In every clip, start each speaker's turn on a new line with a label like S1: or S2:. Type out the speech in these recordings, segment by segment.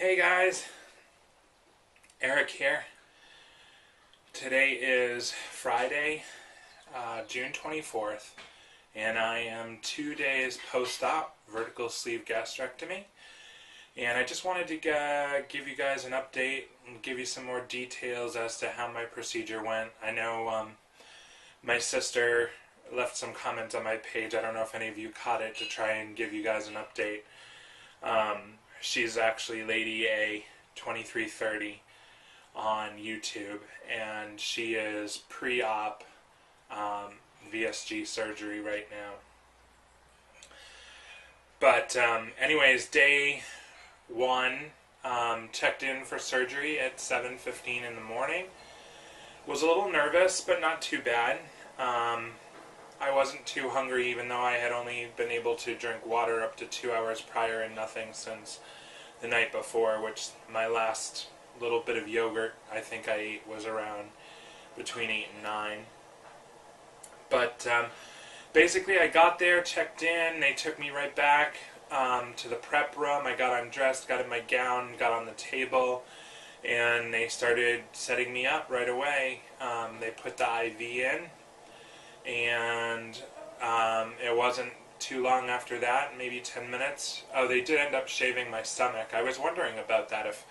S1: Hey guys, Eric here. Today is Friday, June 24th, and I am 2 days post-op vertical sleeve gastrectomy. And I just wanted to give you guys an update and give you some more details as to how my procedure went. I know my sister left some comments on my page. I don't know if any of you caught it, to try and give you guys an update. She's actually Lady A 2330 on YouTube, and she is pre-op VSG surgery right now. But anyways, day one, checked in for surgery at 7:15 in the morning. Was a little nervous, but not too bad. I wasn't too hungry, even though I had only been able to drink water up to 2 hours prior and nothing since the night before, which my last little bit of yogurt I think I ate was around between 8 and 9. But basically I got there, checked in, they took me right back to the prep room. I got undressed, got in my gown, got on the table, and they started setting me up right away. They put the IV in, and it wasn't too long after that, maybe 10 minutes. Oh, they did end up shaving my stomach. I was wondering about that, if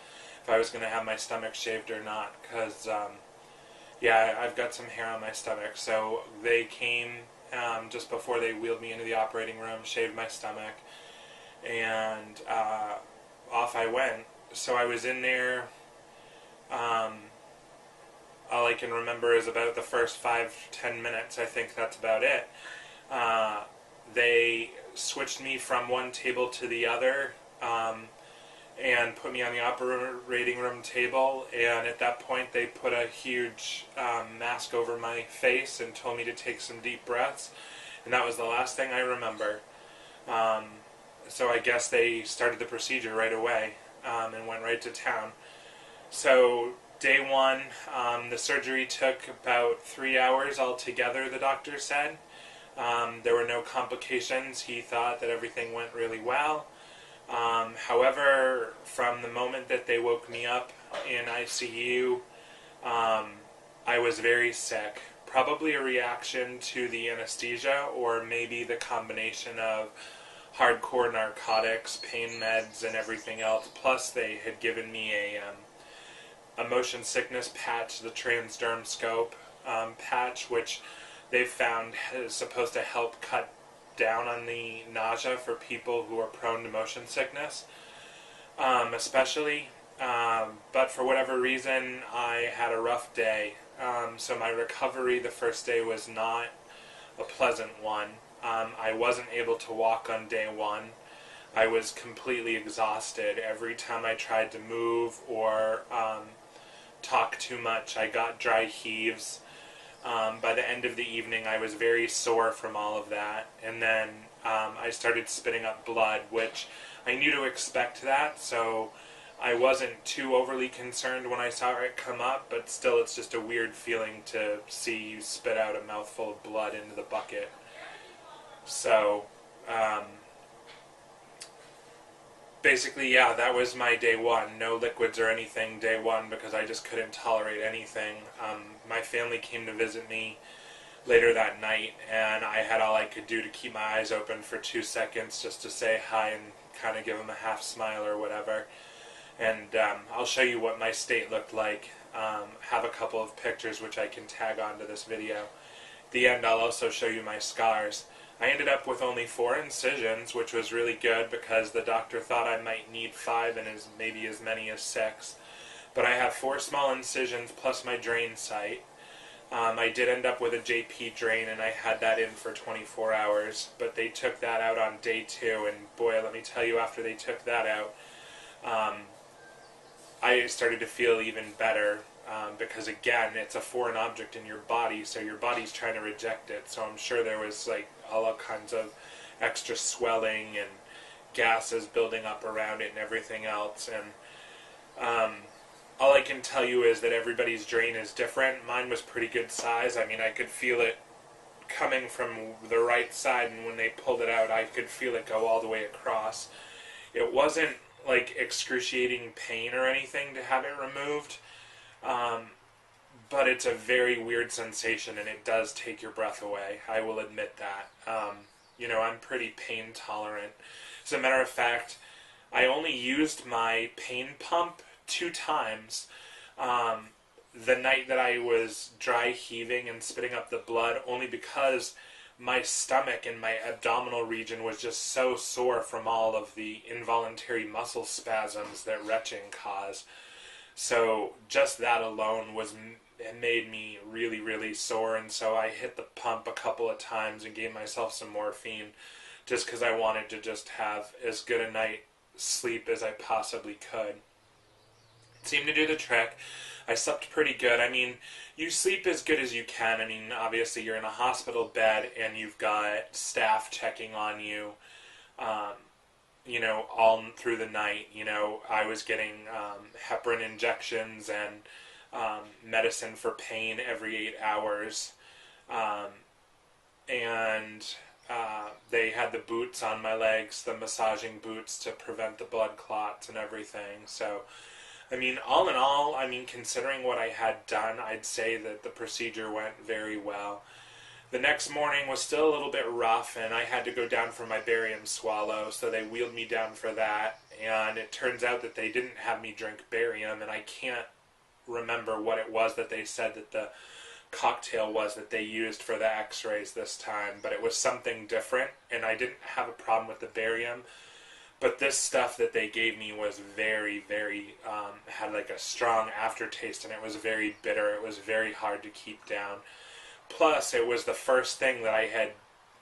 S1: I was going to have my stomach shaved or not, because yeah, I've got some hair on my stomach. So they came just before they wheeled me into the operating room, shaved my stomach, and off I went. So I was in there. All I can remember is about the first 5-10 minutes. I think that's about it. They switched me from one table to the other and put me on the operating room table, and at that point they put a huge mask over my face and told me to take some deep breaths, and that was the last thing I remember. So I guess they started the procedure right away and went right to town. So day one, the surgery took about 3 hours altogether, the doctor said. There were no complications. He thought that everything went really well. However, from the moment that they woke me up in ICU, I was very sick. Probably a reaction to the anesthesia, or maybe the combination of hardcore narcotics, pain meds, and everything else. Plus, they had given me a motion sickness patch, the transderm scope patch, which they've found is supposed to help cut down on the nausea for people who are prone to motion sickness, especially. But for whatever reason, I had a rough day. So my recovery the first day was not a pleasant one. I wasn't able to walk on day one. I was completely exhausted. Every time I tried to move or talk too much, I got dry heaves. By the end of the evening, I was very sore from all of that, and then I started spitting up blood, which I knew to expect that, so I wasn't too overly concerned when I saw it come up, but still it's just a weird feeling to see you spit out a mouthful of blood into the bucket. So basically, yeah, that was my day one. No liquids or anything day one, because I just couldn't tolerate anything. My family came to visit me later that night, and I had all I could do to keep my eyes open for 2 seconds just to say hi and kind of give them a half smile or whatever. And I'll show you what my state looked like. Have a couple of pictures which I can tag onto this video. At the end, I'll also show you my scars. I ended up with only 4 incisions, which was really good because the doctor thought I might need 5 and maybe as many as 6. But I have 4 small incisions plus my drain site. I did end up with a JP drain, and I had that in for 24 hours, but they took that out on day 2, and boy, let me tell you, after they took that out, I started to feel even better. Because again, it's a foreign object in your body, so your body's trying to reject it. So I'm sure there was like all kinds of extra swelling and gases building up around it and everything else. And all I can tell you is that everybody's drain is different. Mine was pretty good size. I mean, I could feel it coming from the right side, and when they pulled it out, I could feel it go all the way across. It wasn't like excruciating pain or anything to have it removed, um, but it's a very weird sensation, and it does take your breath away. I will admit that. I'm pretty pain tolerant. As a matter of fact, I only used my pain pump 2 times. Um, the night that I was dry heaving and spitting up the blood, only because my stomach and my abdominal region was just so sore from all of the involuntary muscle spasms that retching caused. So just that alone made me really, really sore, and so I hit the pump a couple of times and gave myself some morphine just because I wanted to just have as good a night sleep as I possibly could. It seemed to do the trick. I slept pretty good. I mean, you sleep as good as you can. I mean, obviously you're in a hospital bed and you've got staff checking on you, all through the night. I was getting heparin injections and medicine for pain every 8 hours. And they had the boots on my legs, the massaging boots to prevent the blood clots and everything. So, I mean, all in all, considering what I had done, I'd say that the procedure went very well. The next morning was still a little bit rough, and I had to go down for my barium swallow, so they wheeled me down for that. And it turns out that they didn't have me drink barium, and I can't remember what it was that they said that the cocktail was that they used for the x-rays this time, but it was something different, and I didn't have a problem with the barium. But this stuff that they gave me was very, very, had like a strong aftertaste, and it was very bitter. It was very hard to keep down. Plus, it was the first thing that I had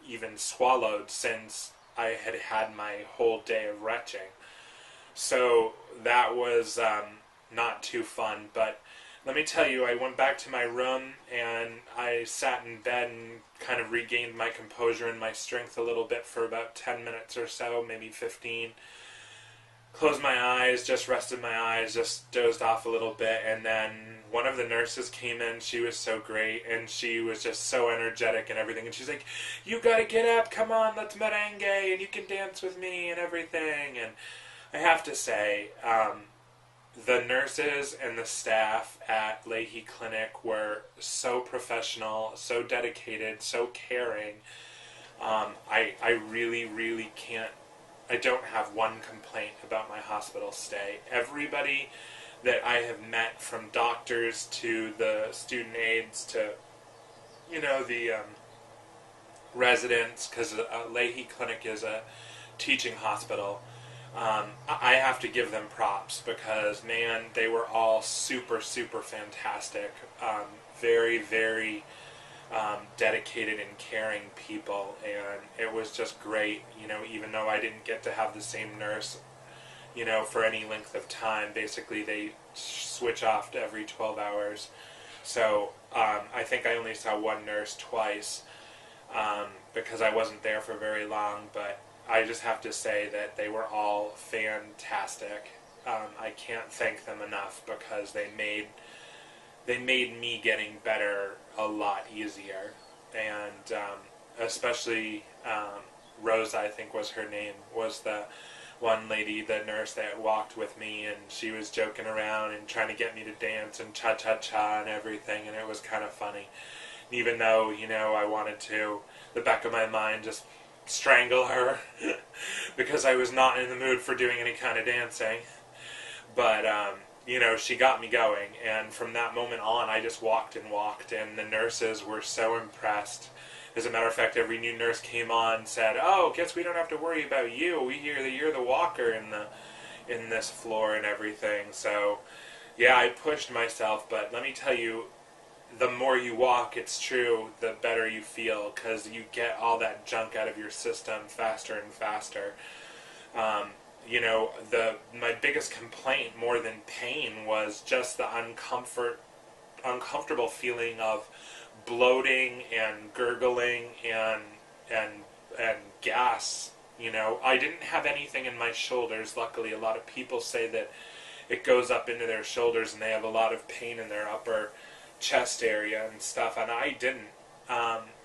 S1: even swallowed since I had had my whole day of retching. So that was not too fun, but let me tell you, I went back to my room and I sat in bed and kind of regained my composure and my strength a little bit for about 10 minutes or so, maybe 15. Closed my eyes, just rested my eyes, just dozed off a little bit, and then one of the nurses came in. She was so great, and she was just so energetic and everything, and she's like, "You gotta get up, come on, let's merengue, and you can dance with me and everything." And I have to say, the nurses and the staff at Leahy Clinic were so professional, so dedicated, so caring. I really, really can't, I don't have one complaint about my hospital stay. Everybody that I have met, from doctors to the student aides to, the residents, because Leahy Clinic is a teaching hospital, I have to give them props because, man, they were all super, super fantastic. Very, very dedicated and caring people, and it was just great, even though I didn't get to have the same nurse, for any length of time. Basically, they switch off every 12 hours. So I think I only saw one nurse twice because I wasn't there for very long, but I just have to say that they were all fantastic. I can't thank them enough because they made me getting better a lot easier. And especially Rosa, I think was her name, was the one lady, the nurse that walked with me, and she was joking around and trying to get me to dance and cha-cha-cha and everything, and it was kind of funny. Even though, I wanted to, the back of my mind, just strangle her because I was not in the mood for doing any kind of dancing. But, she got me going, and from that moment on, I just walked and walked, and the nurses were so impressed. As a matter of fact, every new nurse came on and said, "Oh, guess we don't have to worry about you. We hear that you're the walker in this floor and everything." So, yeah, I pushed myself, but let me tell you, the more you walk, it's true, the better you feel, because you get all that junk out of your system faster and faster. My biggest complaint, more than pain, was just the uncomfortable feeling of bloating and gurgling and gas. I didn't have anything in my shoulders. Luckily, a lot of people say that it goes up into their shoulders and they have a lot of pain in their upper chest area and stuff, and I didn't.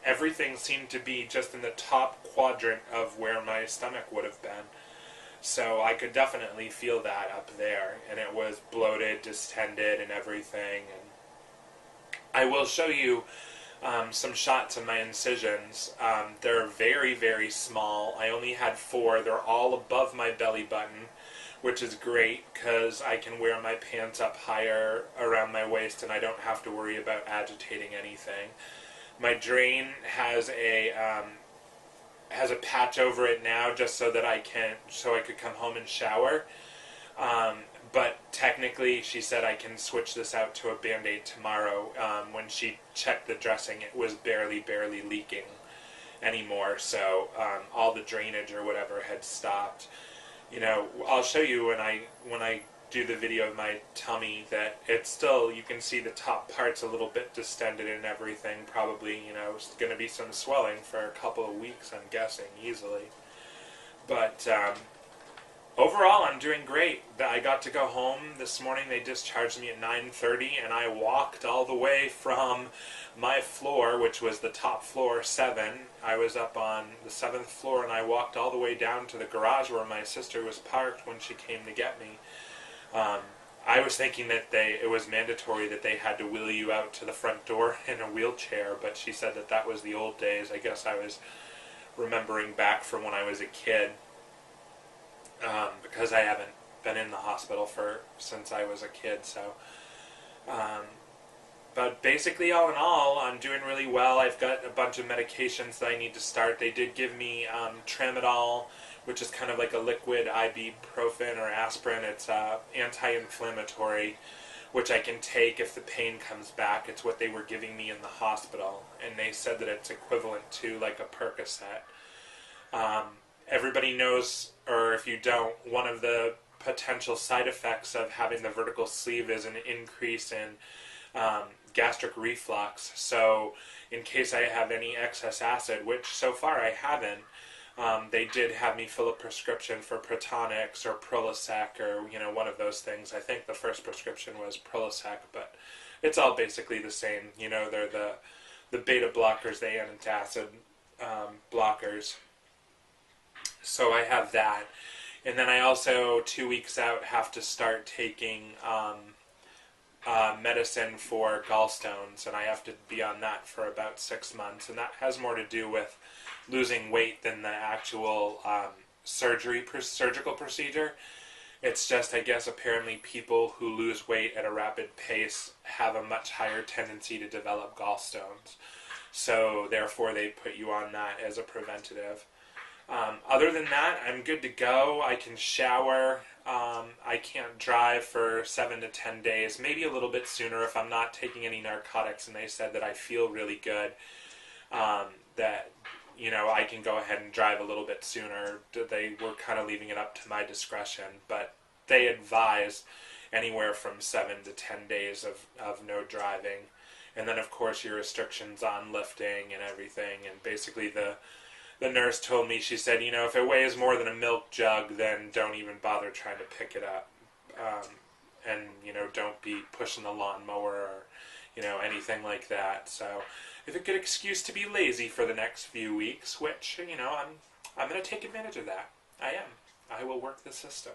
S1: Everything seemed to be just in the top quadrant of where my stomach would have been. So I could definitely feel that up there, and it was bloated, distended, and everything. And I will show you some shots of my incisions. They're very, very small. I only had 4. They're all above my belly button, which is great because I can wear my pants up higher around my waist and I don't have to worry about agitating anything. My drain has a patch over it now just so that I could come home and shower. But technically, she said I can switch this out to a Band-Aid tomorrow. When she checked the dressing, it was barely leaking anymore. So all the drainage or whatever had stopped. You know, I'll show you when I do the video of my tummy that it's still, you can see the top part's a little bit distended and everything. Probably, you know, it's going to be some swelling for a couple of weeks, I'm guessing, easily. But overall, I'm doing great. I got to go home this morning. They discharged me at 9:30, and I walked all the way from my floor, which was the top floor, 7. I was up on the 7th floor, and I walked all the way down to the garage where my sister was parked when she came to get me. I was thinking that it was mandatory that they had to wheel you out to the front door in a wheelchair, but she said that was the old days. I guess I was remembering back from when I was a kid. Because I haven't been in the hospital since I was a kid, so. But basically, all in all, I'm doing really well. I've got a bunch of medications that I need to start. They did give me tramadol, which is kind of like a liquid ibuprofen or aspirin. It's anti-inflammatory, which I can take if the pain comes back. It's what they were giving me in the hospital, and they said that it's equivalent to like a Percocet. Everybody knows, or if you don't, one of the potential side effects of having the vertical sleeve is an increase in gastric reflux. So in case I have any excess acid, which so far I haven't, they did have me fill a prescription for Protonix or Prilosec or, you know, one of those things. I think the first prescription was Prilosec, but it's all basically the same. You know, they're the beta blockers, the antacid blockers. So I have that. And then I also, 2 weeks out, have to start taking medicine for gallstones, and I have to be on that for about 6 months. And that has more to do with losing weight than the actual surgical procedure. It's just, I guess, apparently people who lose weight at a rapid pace have a much higher tendency to develop gallstones. So therefore they put you on that as a preventative. Other than that, I'm good to go. I can shower. I can't drive for 7 to 10 days, maybe a little bit sooner if I'm not taking any narcotics, and they said that I feel really good, that, you know, I can go ahead and drive a little bit sooner. They were kind of leaving it up to my discretion, but they advise anywhere from 7 to 10 days of no driving. And then, of course, your restrictions on lifting and everything, and basically the nurse told me, she said, you know, if it weighs more than a milk jug, then don't even bother trying to pick it up. And, you know, don't be pushing the lawnmower or, you know, anything like that. So, if a good excuse to be lazy for the next few weeks, which, you know, I'm going to take advantage of that. I am. I will work the system.